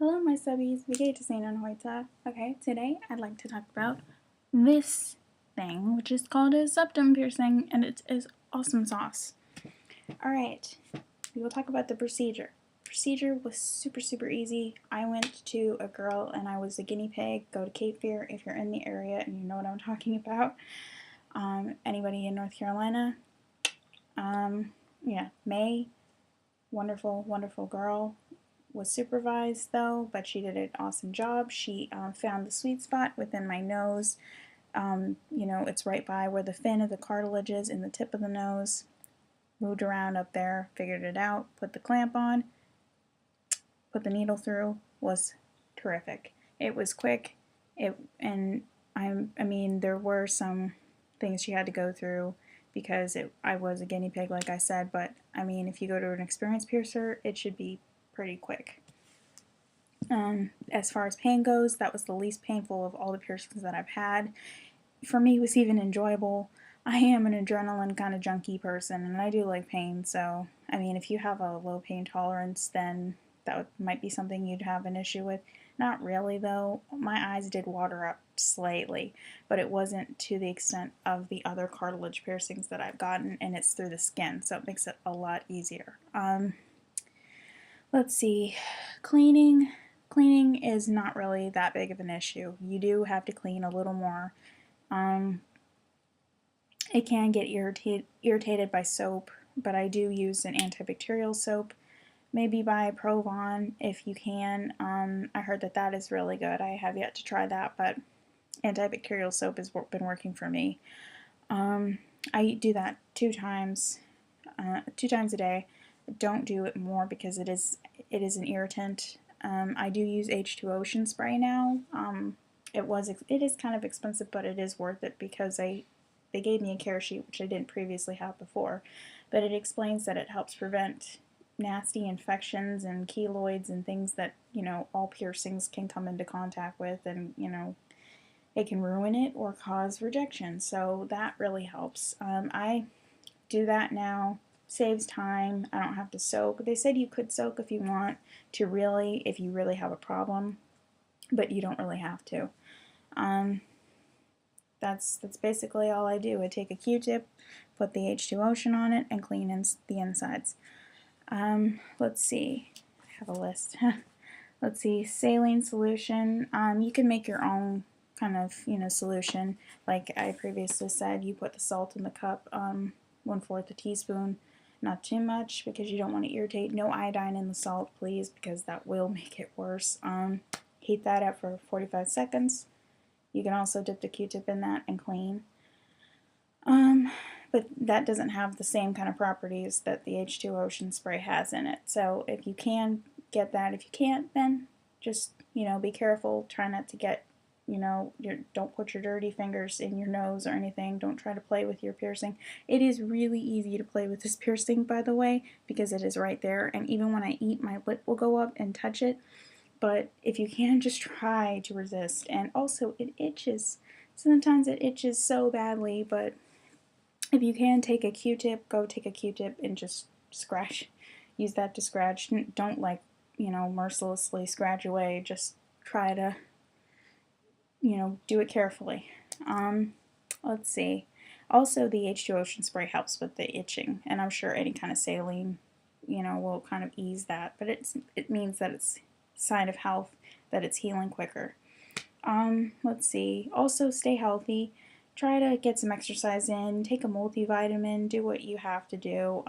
Hello my subbies, Vigétasena Hoita. Okay, today I'd like to talk about this thing, which is called a septum piercing, and it is awesome sauce. Alright, we will talk about the procedure. Procedure was super easy. I went to a girl and I was a guinea pig. Go to Cape Fear if you're in the area and you know what I'm talking about. Anybody in North Carolina? Yeah, May, wonderful girl. Was supervised though, but she did an awesome job. She found the sweet spot within my nose. You know, it's right by where the fin of the cartilage is in the tip of the nose. Moved around up there, figured it out, put the clamp on, put the needle through. Was terrific. It was quick. I mean, there were some things she had to go through because I was a guinea pig, like I said, but I mean, if you go to an experienced piercer, it should be pretty quick. As far as pain goes, that was the least painful of all the piercings that I've had. For me, it was even enjoyable. I am an adrenaline kind of junkie person, and I do like pain, so, I mean, if you have a low pain tolerance, then that might be something you'd have an issue with. Not really, though. My eyes did water up slightly, but it wasn't to the extent of the other cartilage piercings that I've gotten, and it's through the skin, so it makes it a lot easier. Let's see. Cleaning is not really that big of an issue. You do have to clean a little more. It can get irritated by soap, but I do use an antibacterial soap. Maybe buy Provon if you can. I heard that is really good. I have yet to try that, but antibacterial soap has been working for me. I do that two times a day. Don't do it more because it is an irritant. I do use H2 Ocean spray now. It is kind of expensive, but it is worth it because they gave me a care sheet, which I didn't previously have before, but it explains that it helps prevent nasty infections and keloids and things that, you know, all piercings can come into contact with, and, you know, it can ruin it or cause rejection, so that really helps. I do that now. Saves time. I don't have to soak. They said you could soak if you want to, really, if you really have a problem, but you don't really have to. That's basically all I do. I take a Q-tip, put the H2 Ocean on it, and clean the insides. Let's see. I have a list. Let's see. Saline Solution. You can make your own kind of, you know, solution. Like I previously said, you put the salt in the cup, 1/4 a teaspoon. Not too much because you don't want to irritate. No iodine in the salt, please, because that will make it worse. Heat that up for 45 seconds. You can also dip the Q-tip in that and clean. But that doesn't have the same kind of properties that the H2 Ocean spray has in it. So if you can, get that. If you can't, then just, you know, be careful. Try not to get, you know, don't put your dirty fingers in your nose or anything. Don't try to play with your piercing. It is really easy to play with this piercing, by the way, because it is right there. And even when I eat, my lip will go up and touch it. But if you can, just try to resist. And also, it itches. Sometimes it itches so badly, but if you can, take a Q-tip, go take a Q-tip and just scratch. Use that to scratch. Don't, like, you know, mercilessly scratch away. Just try to, you know, do it carefully. Let's see. Also, the H2 Ocean spray helps with the itching, and I'm sure any kind of saline, you know, will kind of ease that. But it means that it's a sign of health, that it's healing quicker. Let's see. Also, stay healthy. Try to get some exercise in, take a multivitamin, do what you have to do.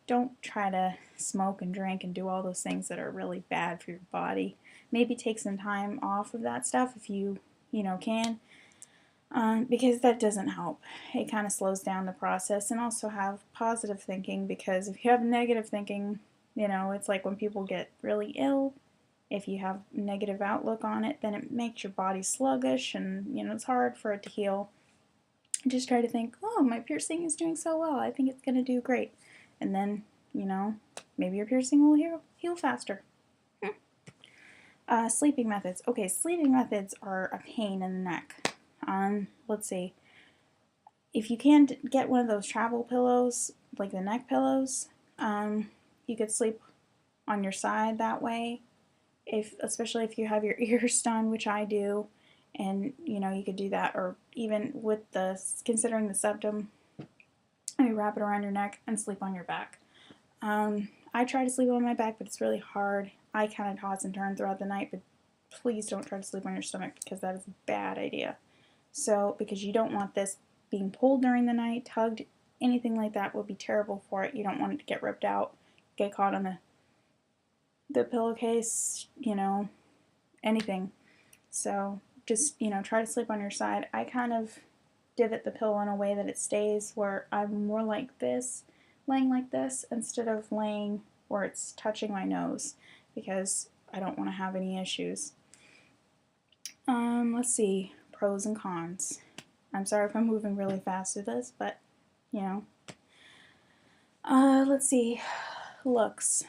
Don't try to smoke and drink and do all those things that are really bad for your body. Maybe take some time off of that stuff if you know, can, because that doesn't help. It kind of slows down the process. And also have positive thinking, because if you have negative thinking, you know, it's like when people get really ill. If you have negative outlook on it, then it makes your body sluggish, and, you know, it's hard for it to heal. Just try to think, oh, my piercing is doing so well, I think it's going to do great. And then, you know, maybe your piercing will heal faster. Sleeping methods. Okay, sleeping methods are a pain in the neck. Let's see. If you can get one of those travel pillows, like the neck pillows, you could sleep on your side that way. especially if you have your ears done, which I do, and you know, you could do that, or even with considering the septum, I mean, wrap it around your neck and sleep on your back. I try to sleep on my back, but it's really hard. I kind of toss and turn throughout the night, but please don't try to sleep on your stomach because that is a bad idea. So, because you don't want this being pulled during the night, tugged, anything like that would be terrible for it. You don't want it to get ripped out, get caught on the pillowcase, you know, anything. So, just, you know, try to sleep on your side. I kind of divot the pillow in a way that it stays where I'm more like this, laying like this, instead of laying where it's touching my nose, because I don't want to have any issues. Let's see, pros and cons. I'm sorry if I'm moving really fast with this, but, you know. Let's see, looks.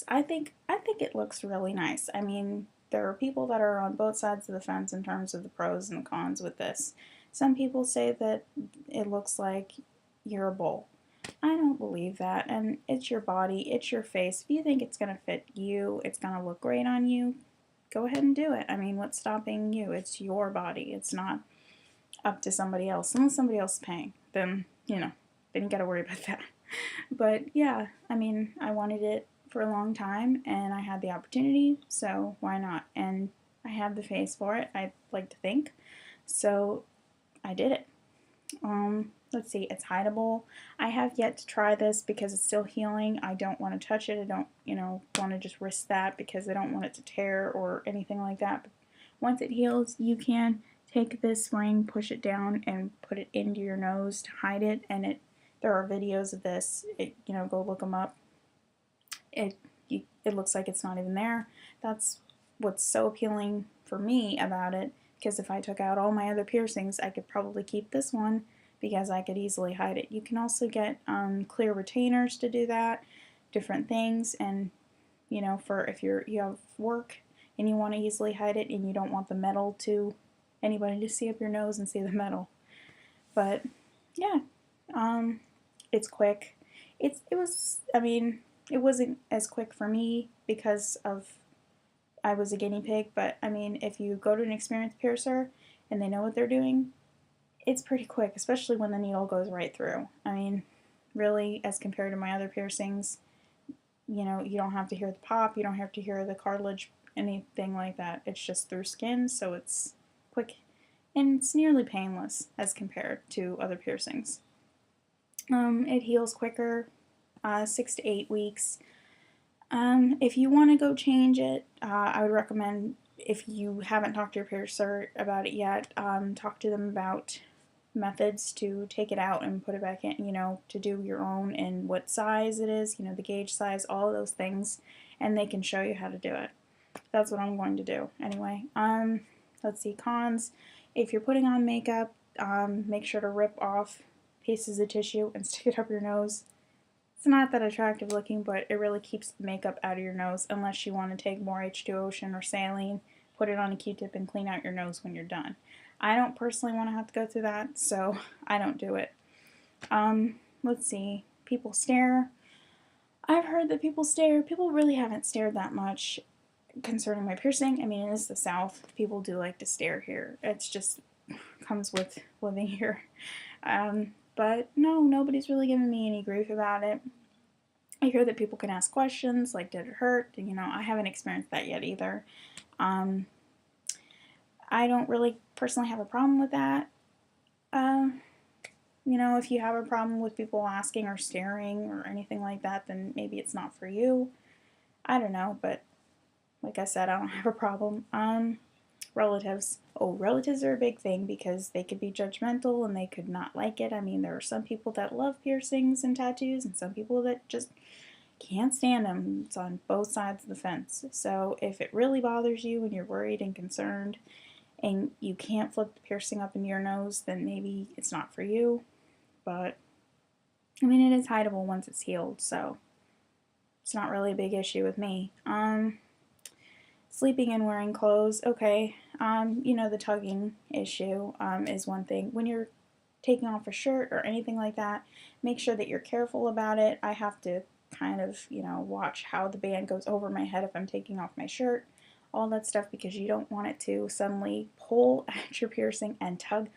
I think it looks really nice. I mean, there are people that are on both sides of the fence in terms of the pros and the cons with this. Some people say that it looks like you're a bull. I don't believe that, and it's your body, it's your face. If you think it's going to fit you, it's going to look great on you, go ahead and do it. I mean, what's stopping you? It's your body. It's not up to somebody else. Unless somebody else is paying, then, you know, then you got to worry about that. But yeah, I mean, I wanted it for a long time, and I had the opportunity, so why not? And I have the face for it, I like to think, so I did it. Let's see, it's hideable. I have yet to try this because it's still healing. I don't want to touch it. I don't, you know, want to just risk that because I don't want it to tear or anything like that. But once it heals, you can take this ring, push it down, and put it into your nose to hide it, and there are videos of this. You know, go look them up. It looks like it's not even there. That's what's so appealing for me about it, because if I took out all my other piercings, I could probably keep this one because I could easily hide it. You can also get clear retainers to do that, different things, and you know, for if you have work and you want to easily hide it and you don't want the metal to anybody to see up your nose and see the metal. But yeah, it's quick. I mean, it wasn't as quick for me because I was a guinea pig, but I mean, if you go to an experienced piercer and they know what they're doing, it's pretty quick, especially when the needle goes right through. I mean, really, as compared to my other piercings, you know, you don't have to hear the pop, you don't have to hear the cartilage, anything like that. It's just through skin, so it's quick and it's nearly painless as compared to other piercings. It heals quicker, 6 to 8 weeks. If you want to go change it, I would recommend, if you haven't talked to your piercer about it yet, talk to them about methods to take it out and put it back in, you know, to do your own and what size it is, you know, the gauge size, all of those things, and they can show you how to do it. That's what I'm going to do anyway. Let's see, cons. If you're putting on makeup, make sure to rip off pieces of tissue and stick it up your nose. It's not that attractive looking, but it really keeps the makeup out of your nose, unless you want to take more H2 Ocean or Saline, put it on a Q-tip and clean out your nose when you're done. I don't personally want to have to go through that, so I don't do it. Let's see, people stare. I've heard that people stare. People really haven't stared that much concerning my piercing. I mean, it is the South. People do like to stare here. It's just comes with living here. But no, nobody's really given me any grief about it. I hear that people can ask questions, like, did it hurt? You know, I haven't experienced that yet either. I don't really personally have a problem with that. You know, if you have a problem with people asking or staring or anything like that, then maybe it's not for you. I don't know, but like I said, I don't have a problem. Relatives. Oh, relatives are a big thing because they could be judgmental and they could not like it. I mean, there are some people that love piercings and tattoos and some people that just can't stand them. It's on both sides of the fence. So if it really bothers you and you're worried and concerned and you can't flip the piercing up into your nose, then maybe it's not for you. But, I mean, it is hideable once it's healed, so it's not really a big issue with me. Sleeping and wearing clothes, okay. You know, the tugging issue is one thing. When you're taking off a shirt or anything like that, make sure that you're careful about it. I have to kind of, you know, watch how the band goes over my head if I'm taking off my shirt, all that stuff, because you don't want it to suddenly pull at your piercing and tug.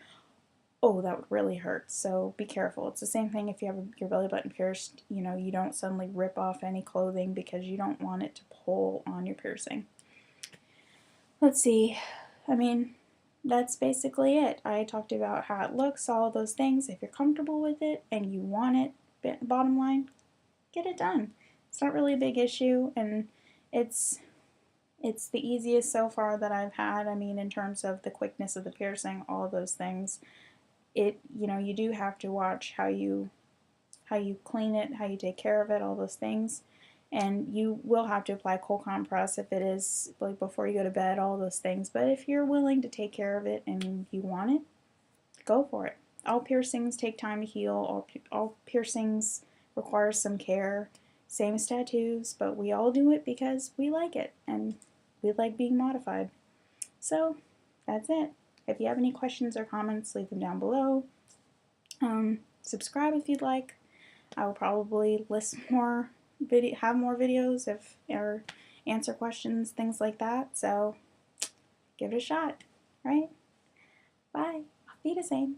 Oh, that would really hurt. So be careful. It's the same thing if you have your belly button pierced. You know, you don't suddenly rip off any clothing because you don't want it to pull on your piercing. Let's see. I mean, that's basically it. I talked about how it looks, all of those things. If you're comfortable with it and you want it, bottom line, get it done. It's not really a big issue, and it's the easiest so far that I've had. I mean, in terms of the quickness of the piercing, all of those things. You know, you do have to watch how you clean it, how you take care of it, all those things. And you will have to apply cold compress if it is like before you go to bed, all those things. But if you're willing to take care of it and you want it, go for it. All piercings take time to heal. All piercings require some care. Same as tattoos, but we all do it because we like it and we like being modified. So that's it. If you have any questions or comments, leave them down below. Subscribe if you'd like. I will probably list more have more videos or answer questions, things like that. So give it a shot, right? Bye. Auf Wiedersehen.